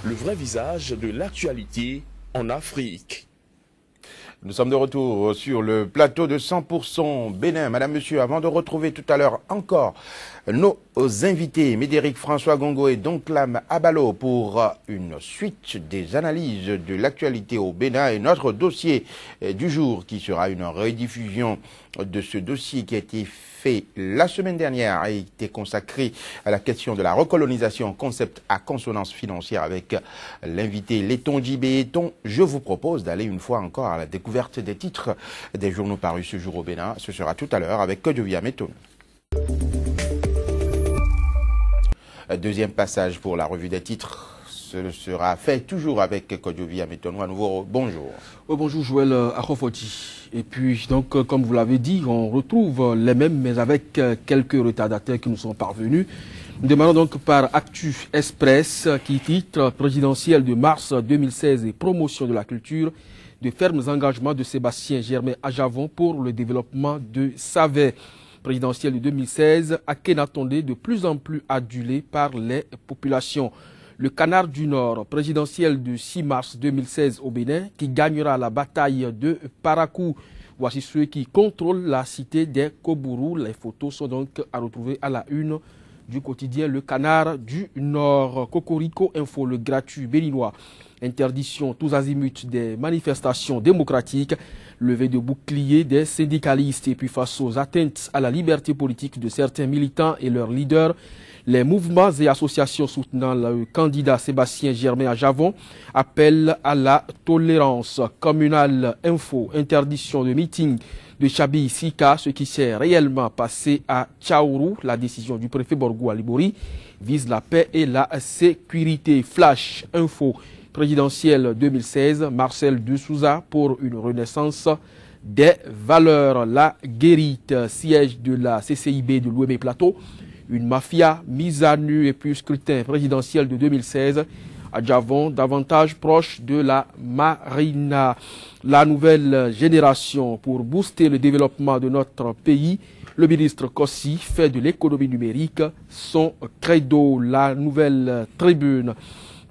le vrai visage de l'actualité en Afrique. Nous sommes de retour sur le plateau de 100% Bénin. Madame, Monsieur, avant de retrouver tout à l'heure encore nos invités, Médéric François Gongo et Donclam Abalo pour une suite des analyses de l'actualité au Bénin et notre dossier du jour qui sera une rediffusion de ce dossier qui a été fait la semaine dernière et été consacré à la question de la recolonisation, concept à consonance financière avec l'invité Letton Djibé. Je vous propose d'aller une fois encore à la découverte des titres des journaux parus ce jour au Bénin. Ce sera tout à l'heure avec Kodjovia Meton. Deuxième passage pour la revue des titres. Ce sera fait toujours avec Kodjovia Meton. À nouveau, bonjour. Bonjour Joël Arofoti. Et puis, donc, comme vous l'avez dit, on retrouve les mêmes, mais avec quelques retardataires qui nous sont parvenus. Nous démarrons donc par Actu Express, qui titre « Présidentielle de mars 2016 et promotion de la culture, de fermes engagements de Sébastien Germain Ajavon pour le développement de Savet ». Présidentielle de 2016, Akhenatonde de plus en plus adulé par les populations. Le Canard du Nord, présidentielle du 6 mars 2016 au Bénin, qui gagnera la bataille de Parakou. Voici ceux qui contrôlent la cité des Kobourou. Les photos sont donc à retrouver à la une du quotidien Le Canard du Nord. Cocorico Info, le gratuit béninois. Interdiction tous azimuts des manifestations démocratiques, levée de boucliers des syndicalistes et puis face aux atteintes à la liberté politique de certains militants et leurs leaders, les mouvements et associations soutenant le candidat Sébastien Germain Ajavon appellent à la tolérance. Communale Info, interdiction de meeting de Chabi Sika, ce qui s'est réellement passé à Tchaourou. La décision du préfet Borgou Alibori vise la paix et la sécurité. Flash Info, présidentielle 2016, Marcel de Souza pour une renaissance des valeurs. La Guérite, siège de la CCIB de l'Ouémé Plateau, une mafia mise à nu et puis scrutin présidentiel de 2016. Adjavon, davantage proche de la Marina. La nouvelle génération pour booster le développement de notre pays. Le ministre Kossi fait de l'économie numérique son credo. La nouvelle tribune.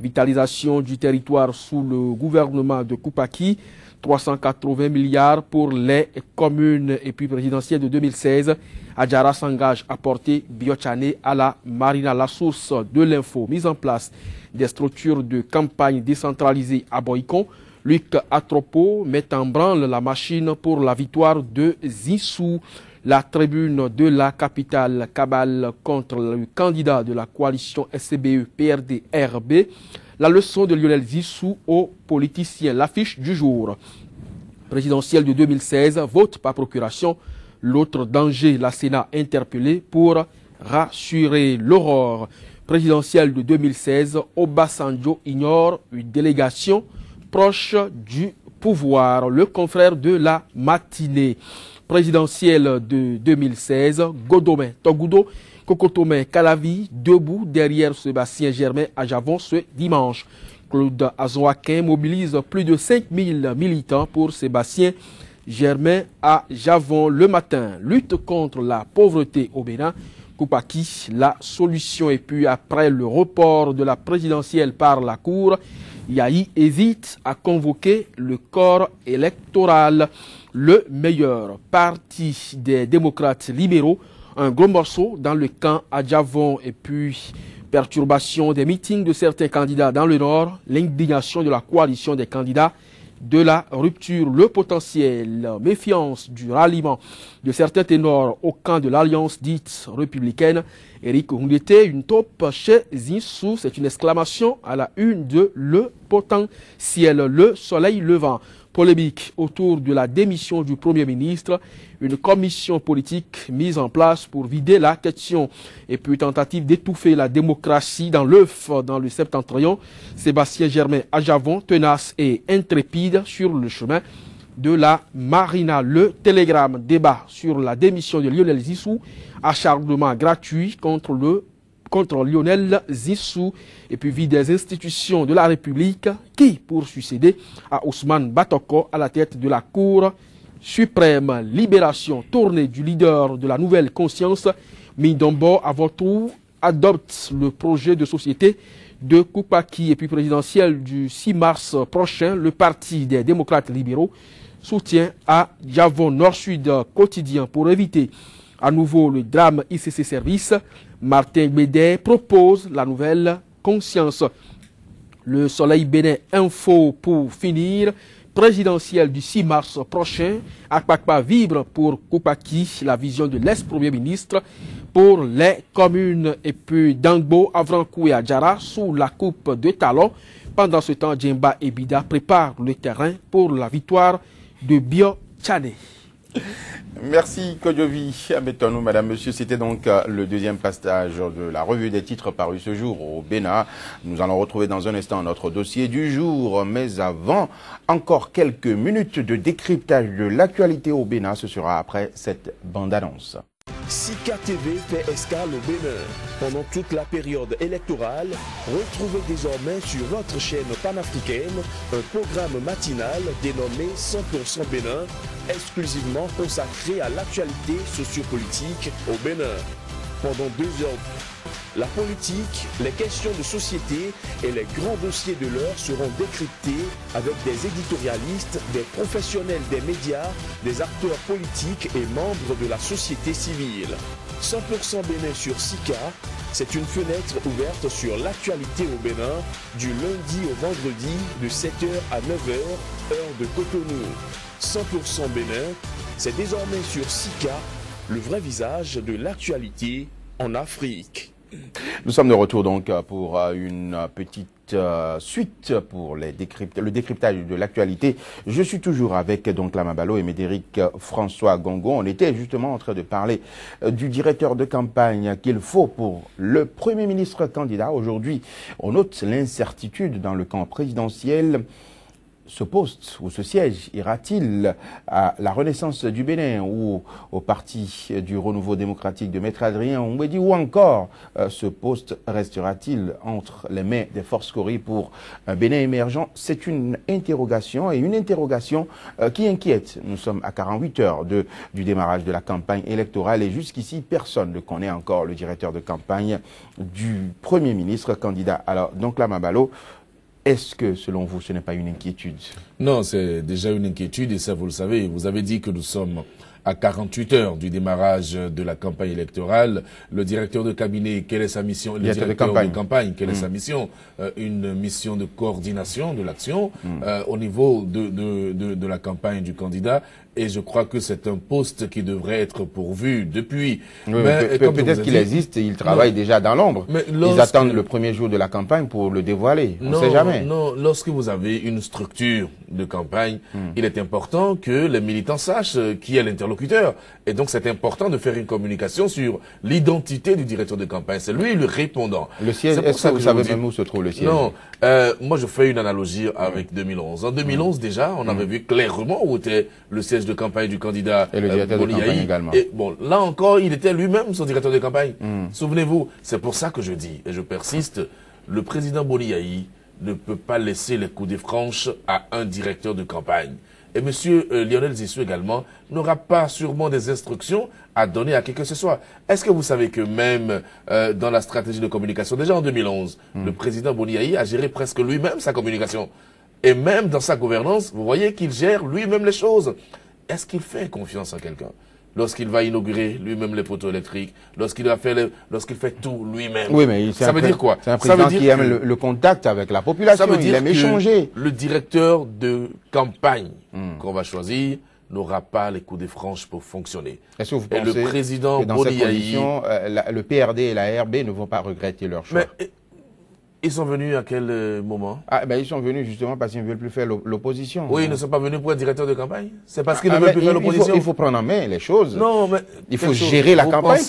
Vitalisation du territoire sous le gouvernement de Koupaki, 380 milliards pour les communes et puis présidentielle de 2016. Adjara s'engage à porter Biochane à la Marina, la source de l'info. Mise en place des structures de campagne décentralisées à Boïcon. Luc Atropo met en branle la machine pour la victoire de Zissou. La tribune de la capitale cabale contre le candidat de la coalition SCBE-PRD-RB. La leçon de Lionel Zissou aux politiciens. L'affiche du jour. Présidentielle de 2016, vote par procuration. L'autre danger, la Sénat interpellée pour rassurer l'aurore. Présidentielle de 2016, Obasanjo ignore une délégation proche du pouvoir. Le confrère de la matinée. Présidentielle de 2016, Godomé Togudo, Kokotomé Kalavi, debout derrière Sébastien Germain Ajavon ce dimanche. Claude Azoakin mobilise plus de 5000 militants pour Sébastien Germain Ajavon le matin. Lutte contre la pauvreté au Bénin. Koupaki, la solution. Et puis après le report de la présidentielle par la Cour, Yahi hésite à convoquer le corps électoral. Le meilleur parti des démocrates libéraux, un gros morceau dans le camp Adjavon et puis perturbation des meetings de certains candidats dans le Nord, l'indignation de la coalition des candidats de la rupture, le potentiel, méfiance du ralliement de certains ténors au camp de l'alliance dite républicaine. Eric Oungete, une taupe chez Zissou, c'est une exclamation à la une de Le Potentiel, le soleil levant. Polémique autour de la démission du Premier ministre, une commission politique mise en place pour vider la question et puis tentative d'étouffer la démocratie dans l'œuf dans le septentrion. Sébastien Germain Ajavon, tenace et intrépide sur le chemin de la Marina. Le Télégramme, débat sur la démission de Lionel Zissou, acharnement gratuit contre Lionel Zissou et puis vie des institutions de la République qui pour succéder à Ousmane Batoko à la tête de la Cour suprême. Libération, tournée du leader de la nouvelle conscience, Mindombo à votre tour adopte le projet de société de Koupaki et puis présidentielle du 6 mars prochain, le Parti des démocrates libéraux soutient à Yavon Nord-Sud quotidien pour éviter à nouveau le drame ICC Service. Martin Bédet propose la nouvelle conscience. Le Soleil Bénin Info pour finir. Présidentielle du 6 mars prochain. Akpakpa vibre pour Koupaki, la vision de l'ex-premier ministre pour les communes. Et puis Dangbo, Avrankou et Adjara sous la coupe de talons. Pendant ce temps, Djemba et Bida préparent le terrain pour la victoire de Bio Tchane. Merci Kodjovi. Mettons-nous, madame, monsieur. C'était donc le deuxième passage de la revue des titres paru ce jour au Bénin. Nous allons retrouver dans un instant notre dossier du jour. Mais avant, encore quelques minutes de décryptage de l'actualité au Bénin. Ce sera après cette bande-annonce. Sika TV fait escale au Bénin. Pendant toute la période électorale, retrouvez désormais sur votre chaîne panafricaine un programme matinal dénommé 100% Bénin, exclusivement consacré à l'actualité sociopolitique au Bénin. Pendant 2 heures, la politique, les questions de société et les grands dossiers de l'heure seront décryptés avec des éditorialistes, des professionnels des médias, des acteurs politiques et membres de la société civile. 100% Bénin sur Sika, c'est une fenêtre ouverte sur l'actualité au Bénin du lundi au vendredi de 7h à 9h, heure de Cotonou. 100% Bénin, c'est désormais sur Sika, le vrai visage de l'actualité en Afrique. Nous sommes de retour donc pour une petite suite pour le décryptage de l'actualité. Je suis toujours avec donc Lama Balo et Médéric François Gongo. On était justement en train de parler du directeur de campagne qu'il faut pour le Premier ministre candidat. Aujourd'hui, on note l'incertitude dans le camp présidentiel. Ce poste ou ce siège ira-t-il à la Renaissance du Bénin ou au parti du Renouveau démocratique de Maître Adrien Oumbedi, ou encore ce poste restera-t-il entre les mains des forces Cori pour un Bénin émergent? C'est une interrogation et une interrogation qui inquiète. Nous sommes à 48 heures du démarrage de la campagne électorale et jusqu'ici personne ne connaît encore le directeur de campagne du Premier ministre candidat. Alors donc là, Mabalo, est-ce que, selon vous, ce n'est pas une inquiétude? Non, c'est déjà une inquiétude et ça, vous le savez. Vous avez dit que nous sommes à 48 heures du démarrage de la campagne électorale. Le directeur de cabinet, quelle est sa mission? Le directeur de campagne, quelle est sa mission? Une mission de coordination de l'action au niveau de la campagne du candidat. Et je crois que c'est un poste qui devrait être pourvu depuis. Oui, peut-être qu'il existe et il travaille déjà dans l'ombre. Ils attendent le premier jour de la campagne pour le dévoiler. On ne sait jamais. Non, lorsque vous avez une structure de campagne, il est important que les militants sachent qui est l'interlocuteur. Et donc c'est important de faire une communication sur l'identité du directeur de campagne. C'est lui le répondant. Le siège, est-ce que vous savez même où se trouve le siège? Non, moi je fais une analogie avec 2011. En 2011 déjà, on avait vu clairement où était le siège de campagne du candidat et le directeur de campagne également. Et bon, là encore, il était lui-même son directeur de campagne. Souvenez-vous, c'est pour ça que je dis, et je persiste, le président Boliaï ne peut pas laisser les coups de franche à un directeur de campagne. Et M. Lionel Zissou également n'aura pas sûrement des instructions à donner à qui que ce soit. Est-ce que vous savez que même dans la stratégie de communication, déjà en 2011, le président Boliaï a géré presque lui-même sa communication. Et même dans sa gouvernance, vous voyez qu'il gère lui-même les choses. Est-ce qu'il fait confiance en quelqu'un? Lorsqu'il va inaugurer lui-même les poteaux électriques, lorsqu'il fait tout lui-même. Oui, mais ça veut dire quoi? C'est un président qui aime le contact avec la population, il aime échanger. Le directeur de campagne qu'on va choisir n'aura pas les coups de franche pour fonctionner. Est-ce que vous pensez le président que dans cette condition, le PRD et la RB ne vont pas regretter leur choix? Mais, ils sont venus à quel moment? Ils sont venus justement parce qu'ils ne veulent plus faire l'opposition. Oui, ils ne sont pas venus pour être directeur de campagne. C'est parce qu'ils ne veulent plus faire l'opposition. Il faut prendre en main les choses. Non, mais il faut gérer la campagne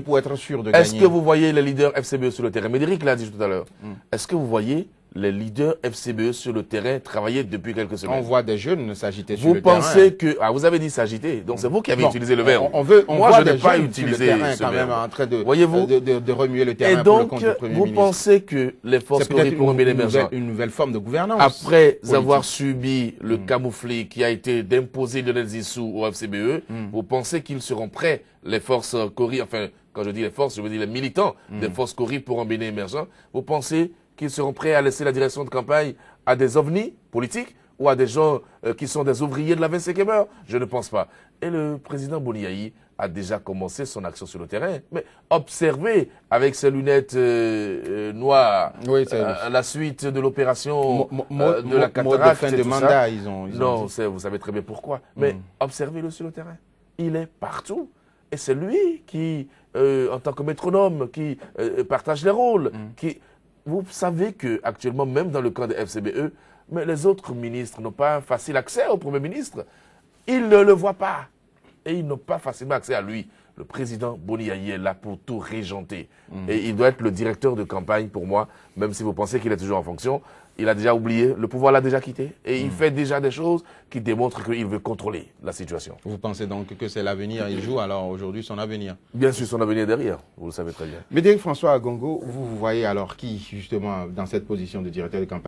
pour être sûr de gagner. Est-ce que vous voyez les leaders FCBE sur le terrain? Médéric l'a dit tout à l'heure. Est-ce que vous voyez les leaders FCBE sur le terrain travailler depuis quelques semaines? On voit des jeunes s'agiter sur le terrain. Vous pensez que... Ah, vous avez dit s'agiter. Donc c'est vous qui avez utilisé le verbe. Moi, je n'ai pas utilisé ce verbe. En train de remuer le terrain pour le compte du Premier ministre. Vous pensez que les forces Cori pour un Bénin émergent, une nouvelle forme de gouvernance après avoir subi le camouflet qui a été d'imposer Lionel Zissou au FCBE, vous pensez qu'ils seront prêts, les forces Cori, enfin, quand je dis les forces, je veux dire les militants des forces Cori pour un Bénin émergent, vous pensez qui seront prêts à laisser la direction de campagne à des ovnis politiques ou à des gens qui sont des ouvriers de la 25e heure? Je ne pense pas. Et le président Boni a déjà commencé son action sur le terrain. Mais observez avec ses lunettes noires la suite de l'opération de la cataracte. De fin de mandat, ils ont non, vous savez très bien pourquoi. Mais observez-le sur le terrain. Il est partout. Et c'est lui qui, en tant que métronome, qui partage les rôles. Vous savez qu'actuellement, même dans le camp de FCBE, mais les autres ministres n'ont pas facile accès au Premier ministre. Ils ne le voient pas. Et ils n'ont pas facilement accès à lui. Le président Boni est là pour tout régenter. Et il doit être le directeur de campagne pour moi, même si vous pensez qu'il est toujours en fonction. Il a déjà oublié, le pouvoir l'a déjà quitté. Et il fait déjà des choses qui démontrent qu'il veut contrôler la situation. Vous pensez donc que c'est l'avenir, il joue alors aujourd'hui son avenir? Bien sûr, son avenir est derrière, vous le savez très bien. Médéric François Gongo, vous voyez alors qui justement dans cette position de directeur de campagne?